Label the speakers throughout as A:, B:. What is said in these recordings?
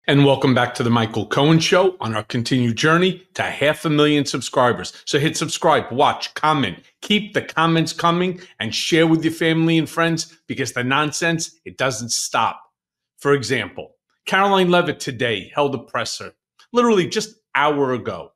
A: And welcome back to the Michael Cohen Show on our continued journey to 500,000 subscribers. So hit subscribe, watch, comment, keep the comments coming, and share with your family and friends because the nonsense, it doesn't stop. For example, Karoline Leavitt today held a presser, literally just an hour ago.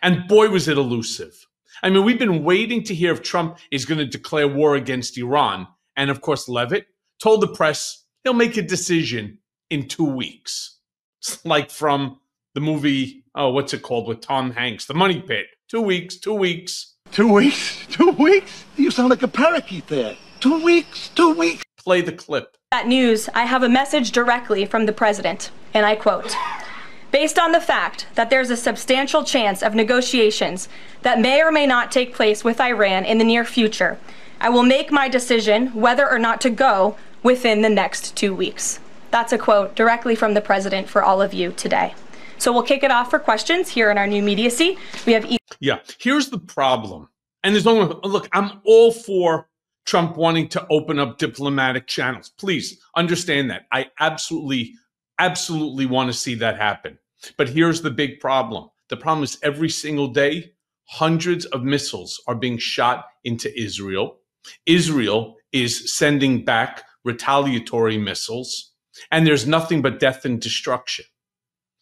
A: And boy, was it elusive. I mean, we've been waiting to hear if Trump is going to declare war against Iran. And of course, Leavitt told the press he'll make a decision in 2 weeks. It's like from the movie, what's it called with Tom Hanks? The Money Pit. 2 weeks, 2 weeks.
B: 2 weeks? 2 weeks? You sound like a parakeet there. 2 weeks, 2 weeks.
A: Play the clip.
C: That news, I have a message directly from the president, and I quote, "Based on the fact that there's a substantial chance of negotiations that may or may not take place with Iran in the near future, I will make my decision whether or not to go within the next 2 weeks." That's a quote directly from the president for all of you today. So we'll kick it off for questions here in our new media seat. We have
A: Yeah, here's the problem. And there's no one, look, I'm all for Trump wanting to open up diplomatic channels. Please understand that. I absolutely want to see that happen. But here's the big problem. The problem is every single day, hundreds of missiles are being shot into Israel. Israel is sending back retaliatory missiles. And there's nothing but death and destruction.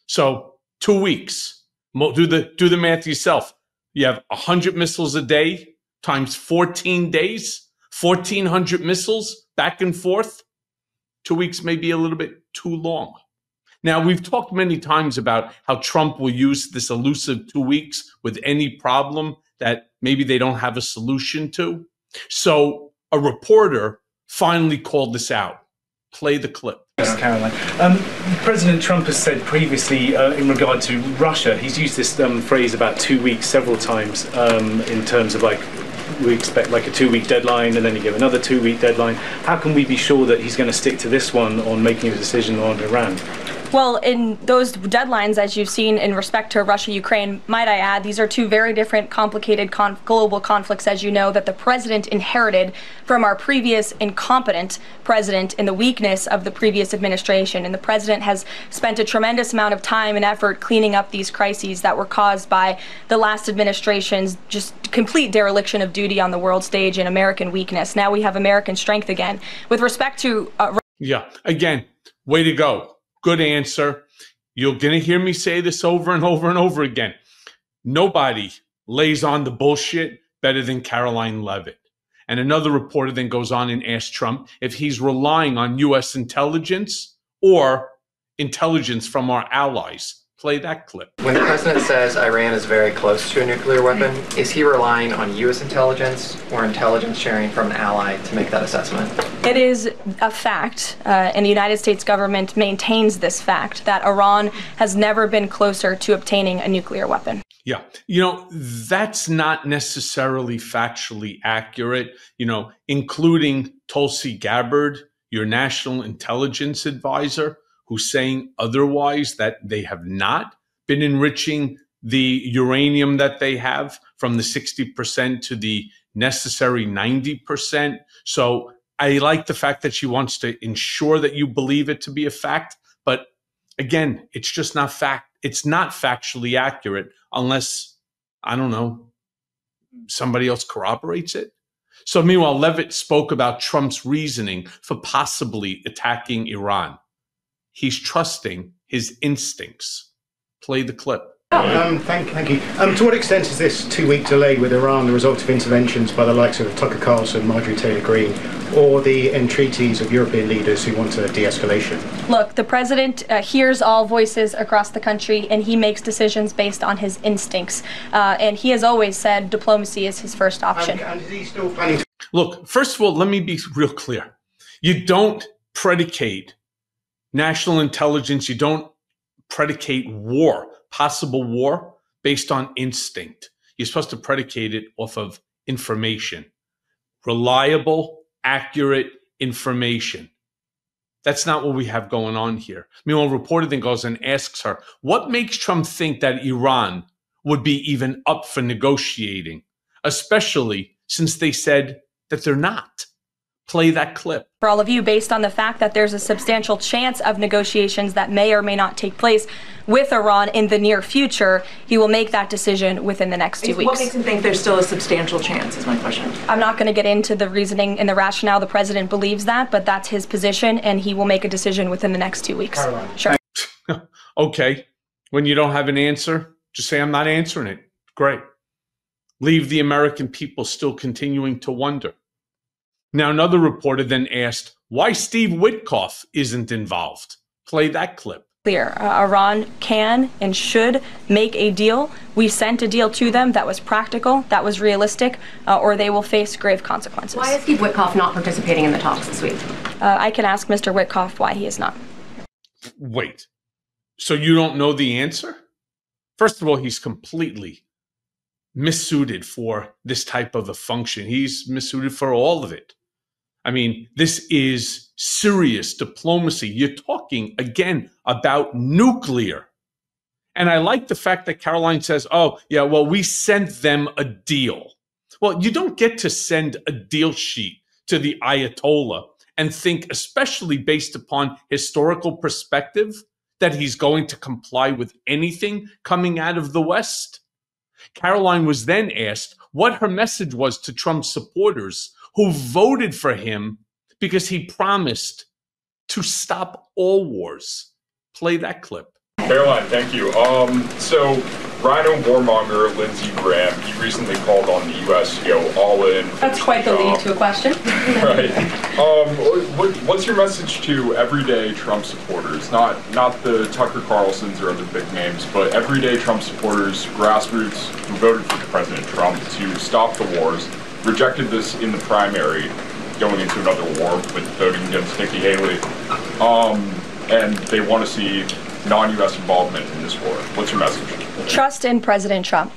A: So 2 weeks, do the math yourself. You have 100 missiles a day times 14 days, 1,400 missiles back and forth. 2 weeks may be a little bit too long. Now, we've talked many times about how Trump will use this elusive 2 weeks with any problem that maybe they don't have a solution to. So a reporter finally called this out. Play the clip.
D: Caroline. President Trump has said previously in regard to Russia, he's used this phrase about 2 weeks several times in terms of like, we expect like a 2-week deadline and then you give another 2-week deadline. How can we be sure that he's going to stick to this one on making a decision on Iran?
C: Well, in those deadlines, as you've seen in respect to Russia, Ukraine, might I add, these are two very different, complicated global conflicts, as you know, that the president inherited from our previous incompetent president in the weakness of the previous administration. And the president has spent a tremendous amount of time and effort cleaning up these crises that were caused by the last administration's just complete dereliction of duty on the world stage and American weakness. Now we have American strength again. With respect to...
A: Yeah, again, way to go. Good answer. You're going to hear me say this over and over and over again. Nobody lays on the bullshit better than Karoline Leavitt. And another reporter then goes on and asks Trump if he's relying on U.S. intelligence or intelligence from our allies. Play that clip.
E: When the president says Iran is very close to a nuclear weapon, is he relying on U.S. intelligence or intelligence sharing from an ally to make that assessment?
C: It is a fact, and the United States government maintains this fact, that Iran has never been closer to obtaining a nuclear weapon.
A: Yeah, that's not necessarily factually accurate, including Tulsi Gabbard, your national intelligence advisor, who's saying otherwise, that they have not been enriching the uranium that they have from the 60% to the necessary 90%. So I like the fact that she wants to ensure that you believe it to be a fact. But again, it's just not fact. It's not factually accurate unless, I don't know, somebody else corroborates it. So meanwhile, Leavitt spoke about Trump's reasoning for possibly attacking Iran. He's trusting his instincts. Play the clip.
F: Thank you. To what extent is this 2-week delay with Iran the result of interventions by the likes of Tucker Carlson, Marjorie Taylor Greene, or the entreaties of European leaders who want a de-escalation?
C: Look, the president hears all voices across the country, and he makes decisions based on his instincts. And he has always said diplomacy is his first option.
F: And is he still planning to...
A: Look, first of all, let me be real clear. You don't predicate national intelligence, you don't predicate war, possible war, based on instinct. You're supposed to predicate it off of information. Reliable, accurate information. That's not what we have going on here. Meanwhile, a reporter then goes and asks her, what makes Trump think that Iran would be even up for negotiating, especially since they said that they're not? Play that clip.
C: For all of you, based on the fact that there's a substantial chance of negotiations that may or may not take place with Iran in the near future, he will make that decision within the next 2 weeks.
G: What makes him think there's still a substantial chance, is my question.
C: I'm not going to get into the reasoning and the rationale. The president believes that, but that's his position, and he will make a decision within the next 2 weeks.
F: Karoline.
C: Sure.
A: Okay. When you don't have an answer, just say, I'm not answering it. Great. Leave the American people still continuing to wonder. Now, another reporter then asked why Steve Witkoff isn't involved. Play that clip.
C: Clear. Iran can and should make a deal. We sent a deal to them that was practical, that was realistic, or they will face grave consequences.
H: Why is Steve Witkoff not participating in the talks this week?
C: I can ask Mr. Witkoff why he is not.
A: Wait. So you don't know the answer? First of all, he's completely missuited for this type of a function. He's missuited for all of it. I mean, this is serious diplomacy. You're talking, again, about nuclear. And I like the fact that Karoline says, oh, yeah, well, we sent them a deal. Well, you don't get to send a deal sheet to the Ayatollah and think, especially based upon historical perspective, that he's going to comply with anything coming out of the West. Karoline was then asked what her message was to Trump's supporters who voted for him because he promised to stop all wars. Play that clip.
I: Karoline, thank you. So Rhino warmonger Lindsey Graham, he recently called on the U.S. to go all in.
C: That's quite the lead to a question.
I: Right. What's your message to everyday Trump supporters? Not the Tucker Carlsons or other big names, but everyday Trump supporters, grassroots who voted for President Trump to stop the wars, rejected this in the primary, going into another war with voting against Nikki Haley, and they want to see non-U.S. involvement in this war. What's your message?
C: Trust in President Trump.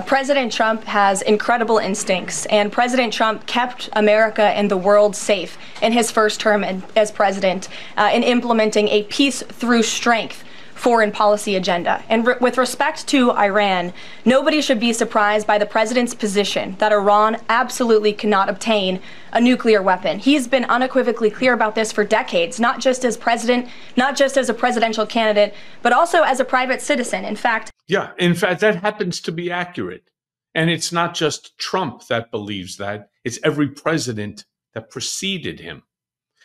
C: President Trump has incredible instincts, and President Trump kept America and the world safe in his first term as president in implementing a peace through strength foreign policy agenda. And with respect to Iran, nobody should be surprised by the president's position that Iran absolutely cannot obtain a nuclear weapon. He's been unequivocally clear about this for decades, not just as president, not just as a presidential candidate, but also as a private citizen. In fact,
A: that happens to be accurate. And it's not just Trump that believes that, it's every president that preceded him.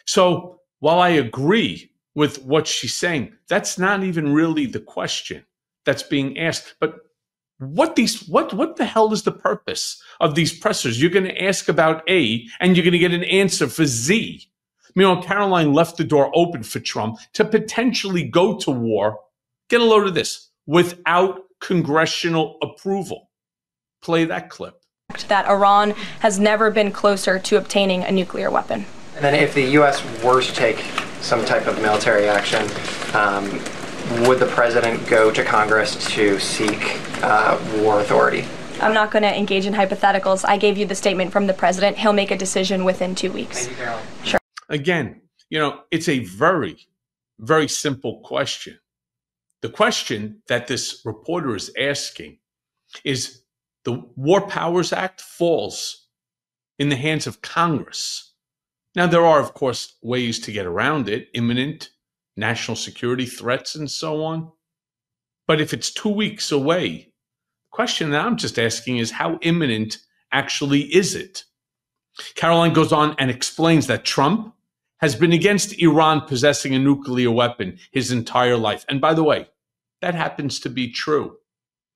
A: So while I agree with what she's saying, that's not even really the question that's being asked. But what the hell is the purpose of these pressers? You're going to ask about A, and you're going to get an answer for Z. Meanwhile, Karoline left the door open for Trump to potentially go to war, get a load of this, without congressional approval. Play that clip.
C: That Iran has never been closer to obtaining a nuclear weapon.
E: And then if the U.S. were to take some type of military action, would the president go to Congress to seek war authority?
C: I'm not going to engage in hypotheticals. I gave you the statement from the president. He'll make a decision within 2 weeks.
E: Thank you, Carol.
C: Sure.
A: Again, it's a very, very simple question. The question that this reporter is asking is the War Powers Act falls in the hands of Congress. Now, there are, of course, ways to get around it, imminent national security threats and so on. But if it's 2 weeks away, the question that I'm just asking is how imminent actually is it? Karoline goes on and explains that Trump has been against Iran possessing a nuclear weapon his entire life. And by the way, that happens to be true.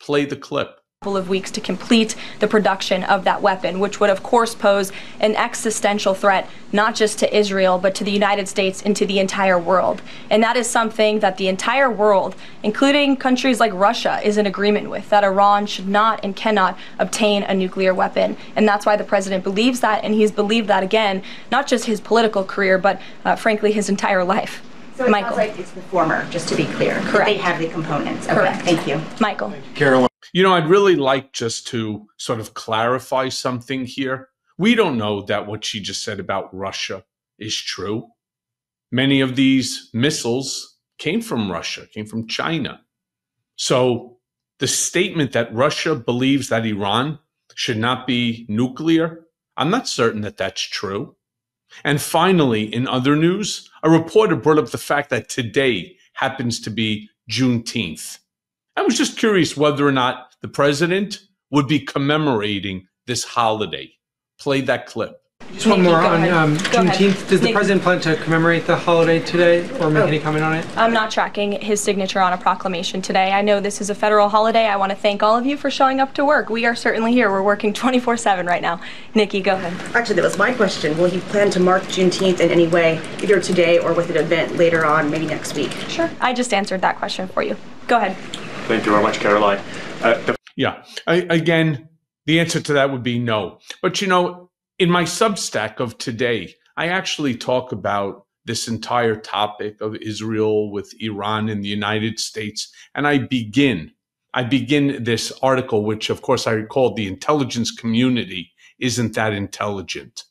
A: Play the clip.
C: Of weeks to complete the production of that weapon, which would of course pose an existential threat not just to Israel but to the United States and to the entire world. And that is something that the entire world, including countries like Russia, is in agreement with, that Iran should not and cannot obtain a nuclear weapon. And that's why the president believes that, and he's believed that, again, not just his political career but frankly his entire life.
H: So it
C: Michael.
H: sounds like it's the former, just to be clear.
C: Correct.
H: They have the components. Okay,
C: Correct.
H: thank you.
C: Michael.
F: Caroline.
A: I'd really like just to sort of clarify something here. We don't know that what she just said about Russia is true. Many of these missiles came from Russia, came from China. So the statement that Russia believes that Iran should not be nuclear, I'm not certain that that's true. And finally, in other news, a reporter brought up the fact that today happens to be Juneteenth. I was just curious whether or not the president would be commemorating this holiday. Play that clip.
J: Just one more on Juneteenth. Does the president plan to commemorate the holiday today or make any comment on it?
C: I'm not tracking his signature on a proclamation today. I know this is a federal holiday. I want to thank all of you for showing up to work. We are certainly here. We're working 24/7 right now. Nikki, go ahead.
K: Actually, that was my question. Will he plan to mark Juneteenth in any way, either today or with an event later on, maybe next week?
C: Sure. I just answered that question for you. Go ahead.
L: Thank you very much, Caroline.
A: Again, the answer to that would be no. But you know, in my Substack of today, I actually talk about this entire topic of Israel with Iran and the United States. And I begin this article, which of course I called "The Intelligence Community Isn't That Intelligent."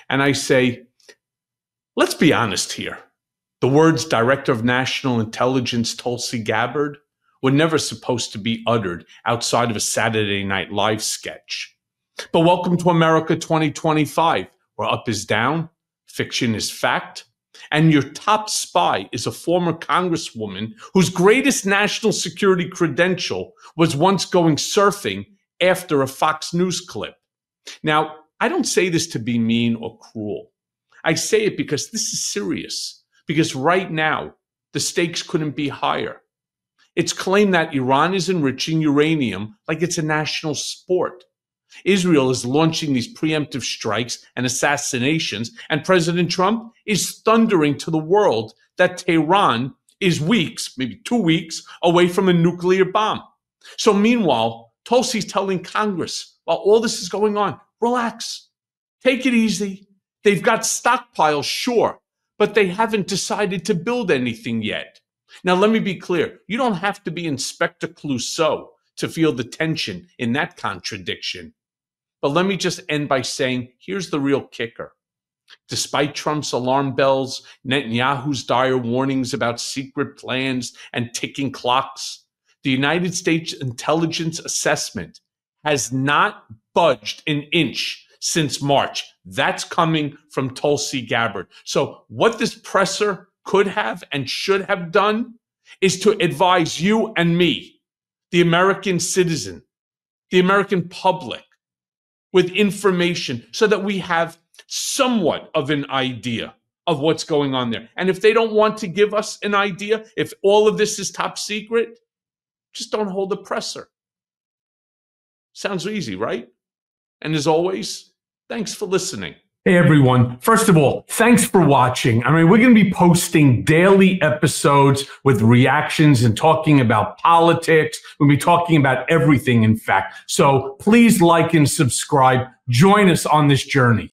A: And I say, let's be honest here. The words Director of National Intelligence Tulsi Gabbard were never supposed to be uttered outside of a Saturday Night Live sketch. But welcome to America 2025, where up is down, fiction is fact, and your top spy is a former congresswoman whose greatest national security credential was once going surfing after a Fox News clip. Now, I don't say this to be mean or cruel. I say it because this is serious, because right now, the stakes couldn't be higher. It's claimed that Iran is enriching uranium like it's a national sport. Israel is launching these preemptive strikes and assassinations, and President Trump is thundering to the world that Tehran is weeks, maybe 2 weeks, away from a nuclear bomb. So meanwhile, Tulsi's telling Congress, while all this is going on, relax, take it easy. They've got stockpiles, sure, but they haven't decided to build anything yet. Now, let me be clear. You don't have to be Inspector Clouseau to feel the tension in that contradiction. But let me just end by saying, here's the real kicker. Despite Trump's alarm bells, Netanyahu's dire warnings about secret plans and ticking clocks, the United States intelligence assessment has not budged an inch since March. That's coming from Tulsi Gabbard. So what this presser could have and should have done is to advise you and me, the American citizen, the American public, with information so that we have somewhat of an idea of what's going on there. And if they don't want to give us an idea, if all of this is top secret, just don't hold the presser. Sounds easy, right? And as always, thanks for listening. Hey everyone, first of all, thanks for watching. I mean, we're going to be posting daily episodes with reactions and talking about politics. We'll be talking about everything, in fact. So please like and subscribe. Join us on this journey.